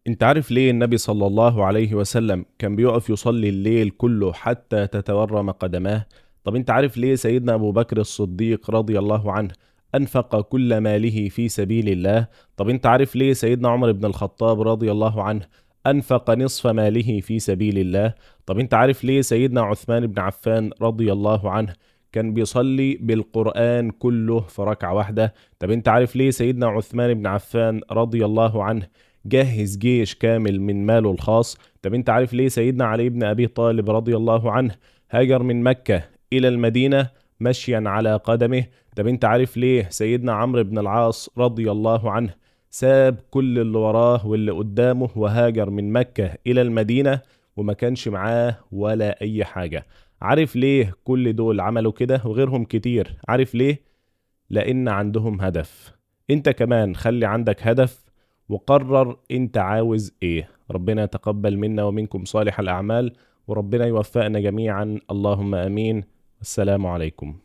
انت عارف ليه النبي صلى الله عليه وسلم كان بيقف يصلي الليل كله حتى تتورم قدماه؟ طب انت عارف ليه سيدنا ابو بكر الصديق رضي الله عنه انفق كل ماله في سبيل الله؟ طب انت عارف ليه سيدنا عمر بن الخطاب رضي الله عنه انفق نصف ماله في سبيل الله؟ طب انت عارف ليه سيدنا عثمان بن عفان رضي الله عنه كان بيصلي بالقرآن كله في ركعة واحدة؟ طب انت عارف ليه سيدنا عثمان بن عفان رضي الله عنه جهز جيش كامل من ماله الخاص؟ طب انت عارف ليه سيدنا علي بن ابي طالب رضي الله عنه هاجر من مكة الى المدينة مشيا على قدمه؟ طب انت عارف ليه سيدنا عمرو بن العاص رضي الله عنه ساب كل اللي وراه واللي قدامه وهاجر من مكة الى المدينة وما كانش معاه ولا اي حاجة؟ عارف ليه كل دول عملوا كده وغيرهم كتير؟ عارف ليه؟ لان عندهم هدف. انت كمان خلي عندك هدف وقرر انت عاوز ايه. ربنا يتقبل منا ومنكم صالح الاعمال، وربنا يوفقنا جميعا، اللهم امين. السلام عليكم.